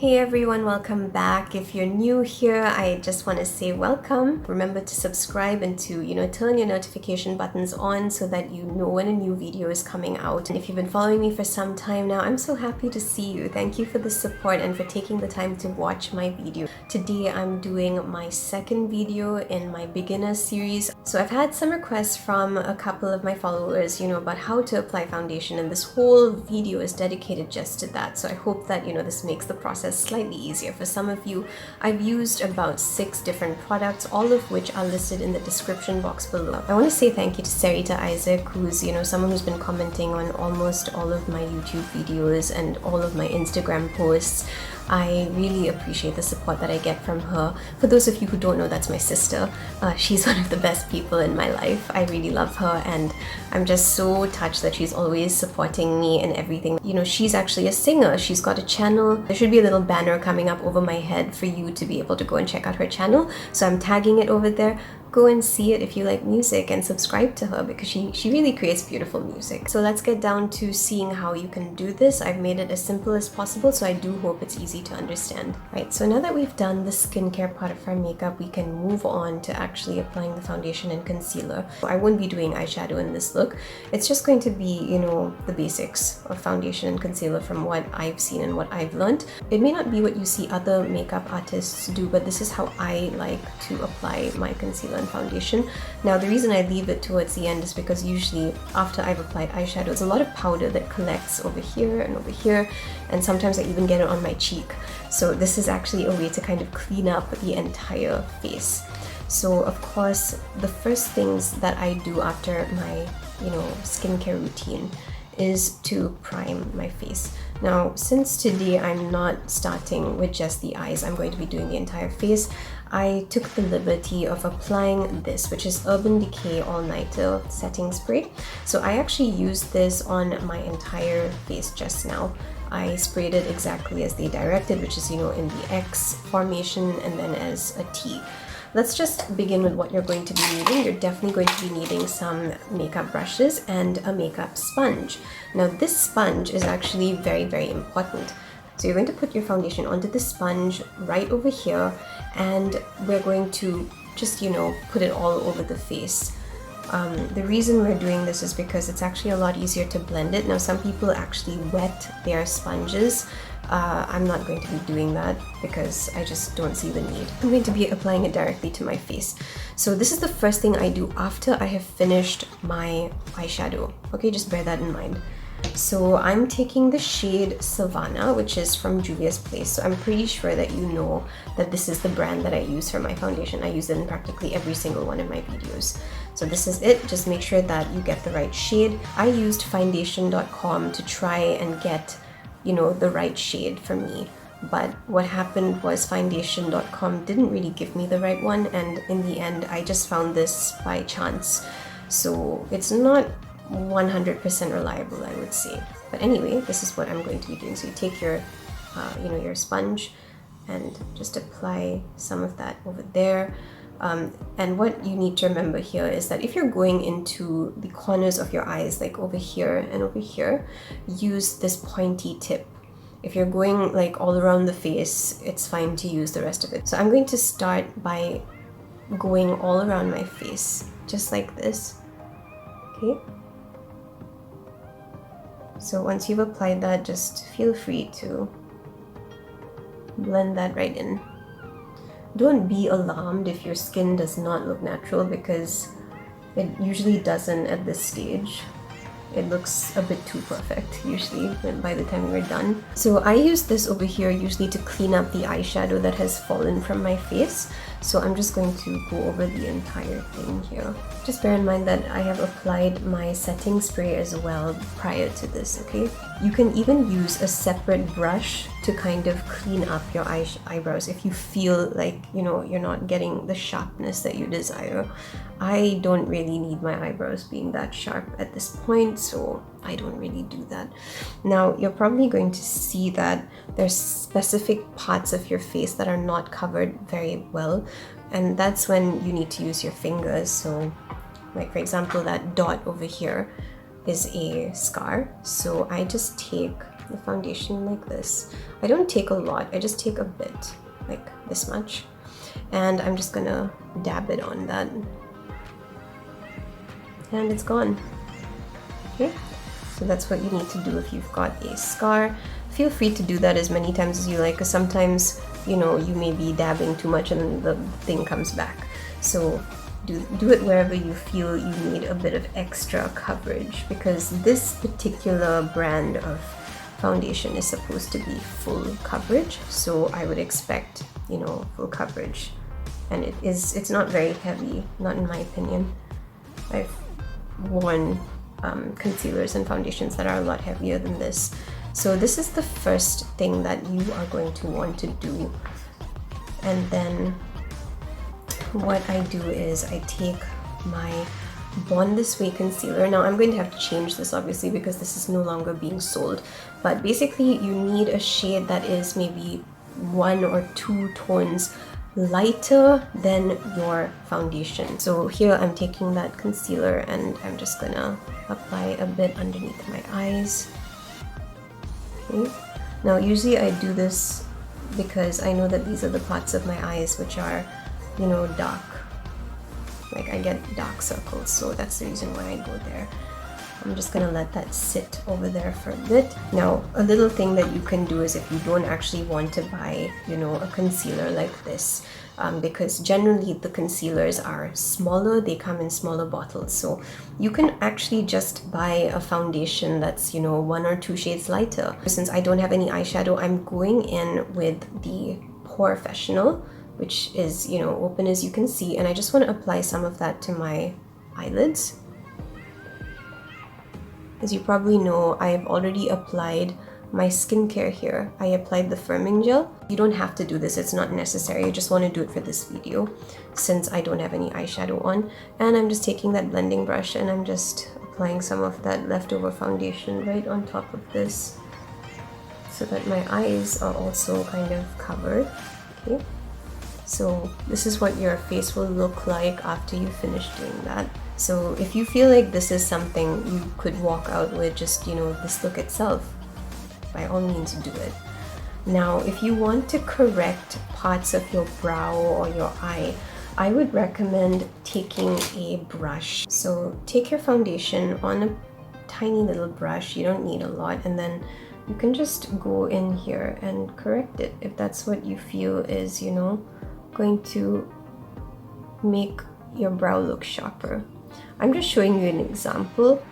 Hey everyone, welcome back. If you're new here, I just want to say welcome. Remember to subscribe and to, turn your notification buttons on so that you know when a new video is coming out. And if you've been following me for some time now, I'm so happy to see you. Thank you for the support and for taking the time to watch my video. Today I'm doing my second video in my beginner series. So I've had some requests from a couple of my followers, about how to apply foundation, and this whole video is dedicated just to that. So I hope that, this makes the process slightly easier for some of you. I've used about 6 different products, all of which are listed in the description box below. I want to say thank you to Sarita Isaac, who's someone who's been commenting on almost all of my YouTube videos and all of my Instagram posts. I really appreciate the support that I get from her. For those of you who don't know, that's my sister. She's one of the best people in my life. I really love her, and I'm just so touched that she's always supporting me and everything. She's actually a singer. She's got a channel. There should be a little banner coming up over my head for you to be able to go and check out her channel. So I'm tagging it over there. Go and see it if you like music, and subscribe to her because she really creates beautiful music. So let's get down to seeing how you can do this. I've made it as simple as possible, so I do hope it's easy to understand. Right, so now that we've done the skincare part of our makeup, we can move on to actually applying the foundation and concealer. I won't be doing eyeshadow in this look. It's just going to be, the basics of foundation and concealer from what I've seen and what I've learned. It may not be what you see other makeup artists do, but this is how I like to apply my concealer and foundation. Now, the reason I leave it towards the end is because usually after I've applied eyeshadow, there's a lot of powder that collects over here, and sometimes I even get it on my cheek. So this is actually a way to kind of clean up the entire face. So of course, the first things that I do after my, skincare routine is to prime my face. Now, since today I'm not starting with just the eyes, I'm going to be doing the entire face. I took the liberty of applying this, which is Urban Decay All Nighter Setting Spray. So I actually used this on my entire face just now. I sprayed it exactly as they directed, which is, in the X formation and then as a T. Let's just begin with what you're going to be needing. You're definitely going to be needing some makeup brushes and a makeup sponge. Now, this sponge is actually very, very important. So you're going to put your foundation onto the sponge right over here, and we're going to just, put it all over the face. The reason we're doing this is because it's actually a lot easier to blend it. Now, some people actually wet their sponges. I'm not going to be doing that because I just don't see the need. I'm going to be applying it directly to my face. So this is the first thing I do after I have finished my eyeshadow. Okay, just bear that in mind. So I'm taking the shade Savannah, which is from Juvia's Place. So I'm pretty sure that you know that this is the brand that I use for my foundation. I use it in practically every single one of my videos. So this is it. Just make sure that you get the right shade. I used foundation.com to try and get, the right shade for me. But what happened was foundation.com didn't really give me the right one. And in the end, I just found this by chance. So it's not 100% reliable, I would say. But anyway, this is what I'm going to be doing. So you take your your sponge and just apply some of that over there. And what you need to remember here is that if you're going into the corners of your eyes, like over here and over here, use this pointy tip. If you're going like all around the face, it's fine to use the rest of it. So I'm going to start by going all around my face, just like this. Okay? So once you've applied that, just feel free to blend that right in. Don't be alarmed if your skin does not look natural, because it usually doesn't at this stage. It looks a bit too perfect usually by the time we're done. So I use this over here usually to clean up the eyeshadow that has fallen from my face. So I'm just going to go over the entire thing here. Just bear in mind that I have applied my setting spray as well prior to this, okay? You can even use a separate brush to kind of clean up your eyebrows if you feel like, you're not getting the sharpness that you desire. I don't really need my eyebrows being that sharp at this point, so I don't really do that. Now, you're probably going to see that there's specific parts of your face that are not covered very well, and that's when you need to use your fingers. So, like for example, that dot over here is a scar. So I just take the foundation like this. I don't take a lot, I just take a bit, like this much. And I'm just gonna dab it on that. And it's gone. Okay, so that's what you need to do if you've got a scar. Feel free to do that as many times as you like, because sometimes, you know, you may be dabbing too much and the thing comes back. So do it wherever you feel you need a bit of extra coverage, because this particular brand of foundation is supposed to be full coverage. So I would expect, you know, full coverage. And it's not very heavy, not in my opinion. I've worn concealers and foundations that are a lot heavier than this. So this is the first thing that you are going to want to do. And then what I do is I take my Born This Way concealer. Now I'm going to have to change this obviously because this is no longer being sold, but basically you need a shade that is maybe 1 or 2 tones lighter than your foundation. So here I'm taking that concealer and I'm just gonna apply a bit underneath my eyes. Okay. Now usually I do this because I know that these are the parts of my eyes which are, you know, dark. Like I get dark circles, so that's the reason why I go there. I'm just gonna let that sit over there for a bit. Now, a little thing that you can do is if you don't actually want to buy, you know, a concealer like this, because generally the concealers are smaller, they come in smaller bottles. So you can actually just buy a foundation that's, you know, 1 or 2 shades lighter. Since I don't have any eyeshadow, I'm going in with the Professional, which is, you know, open as you can see, and I just want to apply some of that to my eyelids. As you probably know, I've already applied my skincare here. I applied the firming gel. You don't have to do this, it's not necessary. I just want to do it for this video since I don't have any eyeshadow on. And I'm just taking that blending brush and I'm just applying some of that leftover foundation right on top of this so that my eyes are also kind of covered. Okay. So this is what your face will look like after you finish doing that. So if you feel like this is something you could walk out with, just, you know, this look itself, by all means do it. Now, if you want to correct parts of your brow or your eye, I would recommend taking a brush. So take your foundation on a tiny little brush, you don't need a lot, and then you can just go in here and correct it if that's what you feel is, you know, going to make your brow look sharper. I'm just showing you an example.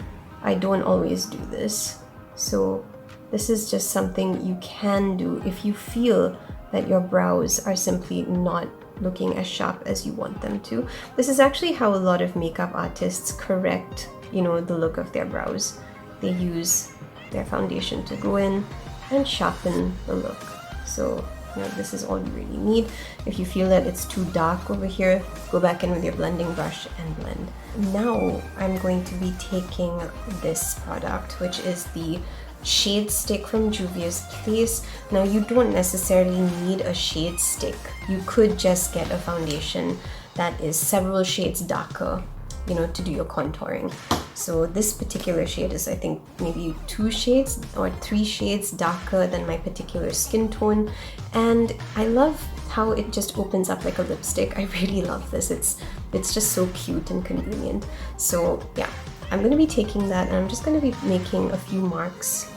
I don't always do this. So this is just something you can do if you feel that your brows are simply not looking as sharp as you want them to. This is actually how a lot of makeup artists correct, you know, the look of their brows. They use their foundation to go in and sharpen the look. So, you know, this is all you really need. If you feel that it's too dark over here, go back in with your blending brush and blend. Now I'm going to be taking this product, which is the shade stick from Juvia's Place. Now you don't necessarily need a shade stick. You could just get a foundation that is several shades darker, you know, to do your contouring. So this particular shade is, I think, maybe 2 shades or 3 shades darker than my particular skin tone, and I love how it just opens up like a lipstick. I really love this. It's just so cute and convenient. So yeah, I'm going to be taking that and I'm just going to be making a few marks,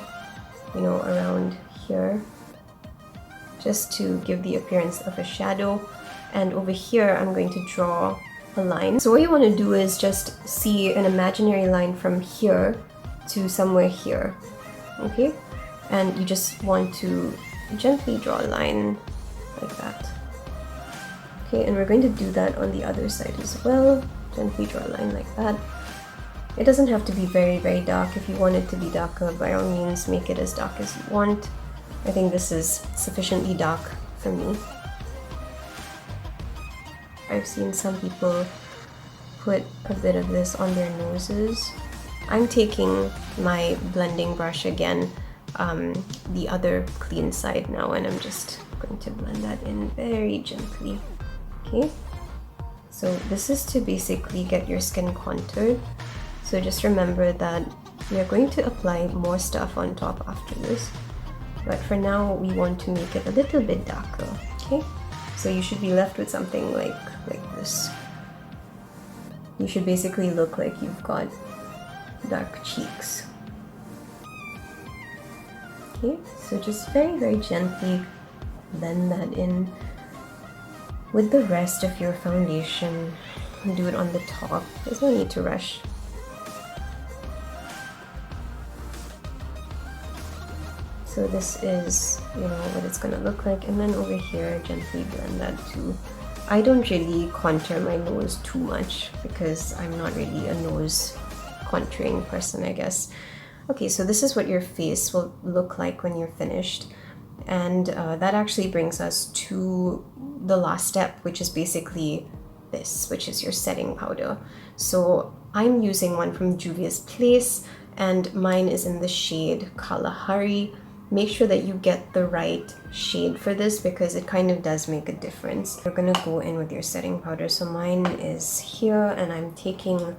you know, around here, just to give the appearance of a shadow. And over here I'm going to draw a line. So what you want to do is just see an imaginary line from here to somewhere here, okay? And you just want to gently draw a line like that. Okay, and we're going to do that on the other side as well. Gently draw a line like that. It doesn't have to be very, very dark. If you want it to be darker, by all means, make it as dark as you want. I think this is sufficiently dark for me. I've seen some people put a bit of this on their noses. I'm taking my blending brush again, the other clean side now, and I'm just going to blend that in very gently. Okay, so this is to basically get your skin contoured. So just remember that we are going to apply more stuff on top after this. but for now we want to make it a little bit darker. Okay, so you should be left with something like this. You should basically look like you've got dark cheeks. Okay, so just very gently blend that in with the rest of your foundation. Do it on the top. There's no need to rush. So this is, what it's gonna look like, and then over here, gently blend that too. I don't really contour my nose too much because I'm not really a nose contouring person, I guess. Okay, so this is what your face will look like when you're finished. And that actually brings us to the last step, which is basically this, which is your setting powder. So I'm using one from Juvia's Place, and mine is in the shade Kalahari. Make sure that you get the right shade for this because it kind of does make a difference. You're gonna go in with your setting powder. So mine is here, and I'm taking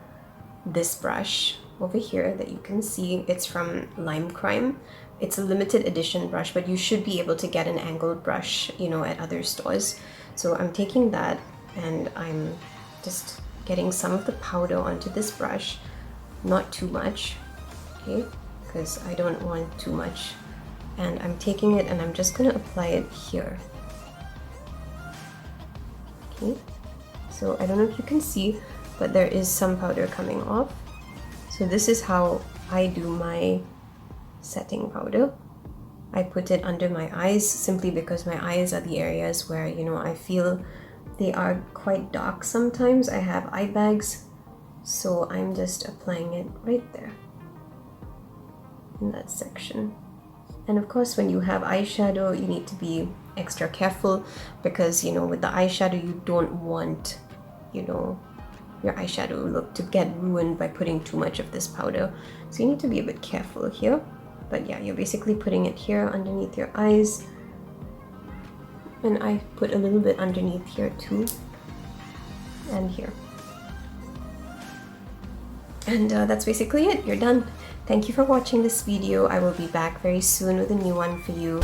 this brush over here that you can see. It's from Lime Crime. It's a limited edition brush, but you should be able to get an angled brush, at other stores. So I'm taking that, and I'm just getting some of the powder onto this brush, not too much, okay, because I don't want too much. And I'm taking it and I'm just gonna apply it here. Okay, so I don't know if you can see, but there is some powder coming off. So this is how I do my setting powder. I put it under my eyes simply because my eyes are the areas where, I feel they are quite dark sometimes. I have eye bags, so I'm just applying it right there in that section. And of course, when you have eyeshadow, you need to be extra careful because, with the eyeshadow, you don't want, your eyeshadow look to get ruined by putting too much of this powder. So you need to be a bit careful here. But yeah, you're basically putting it here underneath your eyes. And I put a little bit underneath here too. And here. And that's basically it. You're done. Thank you for watching this video. I will be back very soon with a new one for you.